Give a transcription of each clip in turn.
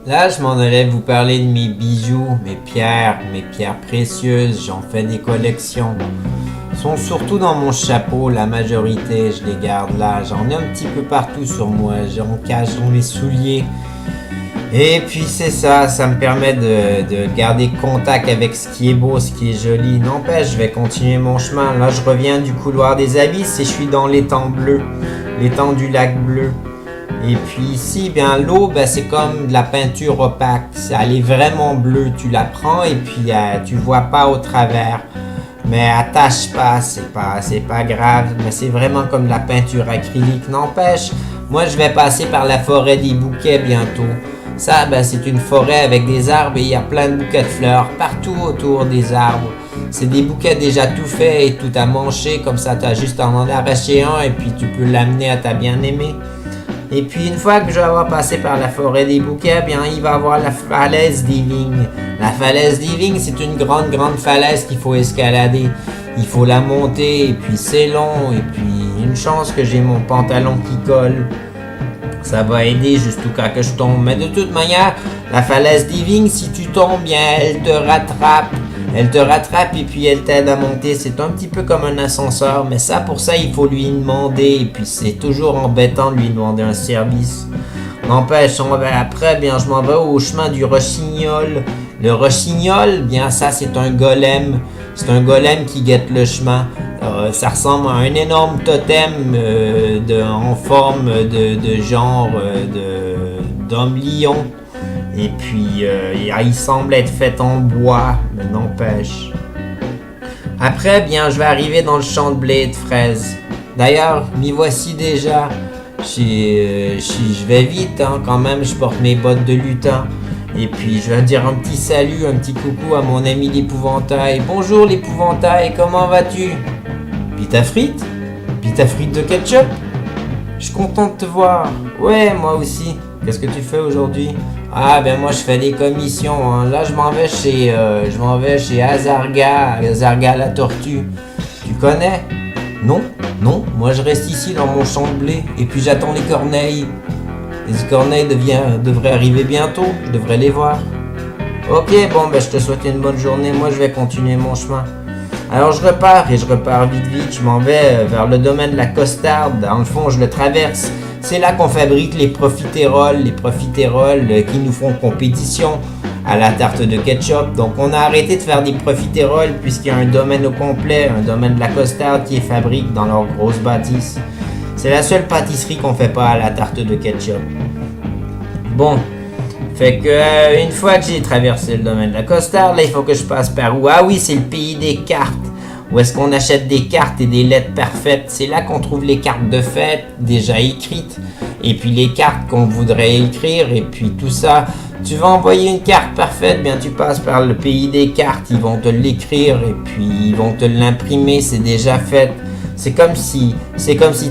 Là, je m'en allais vous parler de mes bijoux, mes pierres précieuses, j'en fais des collections. Ils sont surtout dans mon chapeau, la majorité, je les garde là. J'en ai un petit peu partout sur moi, j'en cache dans les souliers. Et puis c'est ça, ça me permet de garder contact avec ce qui est beau, ce qui est joli. N'empêche, je vais continuer mon chemin. Là, je reviens du couloir des abysses et je suis dans l'étang bleu, l'étang du lac bleu. Et puis ici, bien l'eau, ben, c'est comme de la peinture opaque. Elle est vraiment bleue. Tu la prends et puis tu vois pas au travers. Mais attache pas, c'est pas grave. Mais c'est vraiment comme de la peinture acrylique. N'empêche, moi je vais passer par la forêt des bouquets bientôt. Ça, ben, c'est une forêt avec des arbres et il y a plein de bouquets de fleurs partout autour des arbres. C'est des bouquets déjà tout faits et tout à manger. Comme ça, tu as juste à en arracher un et puis tu peux l'amener à ta bien-aimée. Et puis une fois que je vais avoir passé par la forêt des bouquets, bien il va y avoir la falaise des vignes. La falaise des vignes, c'est une grande falaise qu'il faut escalader. Il faut la monter et puis c'est long et puis une chance que j'ai mon pantalon qui colle. Ça va aider jusqu'au cas que je tombe. Mais de toute manière, la falaise des vignes, si tu tombes, bien elle te rattrape. Elle te rattrape et puis elle t'aide à monter. C'est un petit peu comme un ascenseur, mais ça pour ça il faut lui demander. Et puis c'est toujours embêtant de lui demander un service. N'empêche, après, bien je m'en vais au chemin du rossignol. Le rossignol, bien ça c'est un golem. C'est un golem qui guette le chemin. Ça ressemble à un énorme totem en forme de genre d'homme-lion. Et puis, il semble être fait en bois, mais n'empêche. Après, bien, je vais arriver dans le champ de blé et de fraises. D'ailleurs, m'y voici déjà. Je vais vite, hein, quand même, je porte mes bottes de lutin. Et puis, je vais dire un petit salut, un petit coucou à mon ami l'épouvantail. Bonjour l'épouvantail, comment vas-tu? Pita frites? Pita frites de ketchup? Je suis content de te voir. Ouais, moi aussi. Qu'est-ce que tu fais aujourd'hui? Ah ben moi je fais des commissions. Hein. Là je m'en vais chez Azarga la tortue. Tu connais? Non, non. Moi je reste ici dans mon champ de blé et puis j'attends les corneilles. Les corneilles devraient arriver bientôt. Je devrais les voir. Ok, bon ben je te souhaite une bonne journée. Moi je vais continuer mon chemin. Alors je repars vite. Je m'en vais vers le domaine de la costarde. Dans le fond je le traverse. C'est là qu'on fabrique les profiteroles qui nous font compétition à la tarte de ketchup. Donc on a arrêté de faire des profiteroles puisqu'il y a un domaine au complet, un domaine de la costarde qui est fabrique dans leur grosse bâtisse. C'est la seule pâtisserie qu'on fait pas à la tarte de ketchup. Bon, fait que une fois que j'ai traversé le domaine de la costarde, là il faut que je passe par où? Ah oui, c'est le pays des cartes. Où est-ce qu'on achète des cartes et des lettres parfaites? C'est là qu'on trouve les cartes de fête déjà écrites. Et puis les cartes qu'on voudrait écrire. Et puis tout ça. Tu vas envoyer une carte parfaite, bien tu passes par le pays des cartes. Ils vont te l'écrire et puis ils vont te l'imprimer. C'est déjà fait. C'est comme si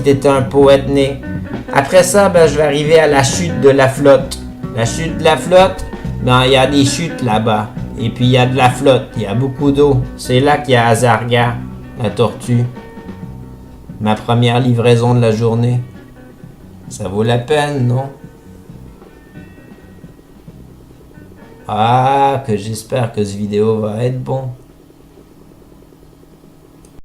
t'étais un poète né. Après ça, ben, je vais arriver à la chute de la flotte. La chute de la flotte, ben, il y a des chutes là-bas. Et puis il y a de la flotte, il y a beaucoup d'eau. C'est là qu'il y a Azarga, la tortue. Ma première livraison de la journée. Ça vaut la peine, non? Ah, que j'espère que ce vidéo va être bon.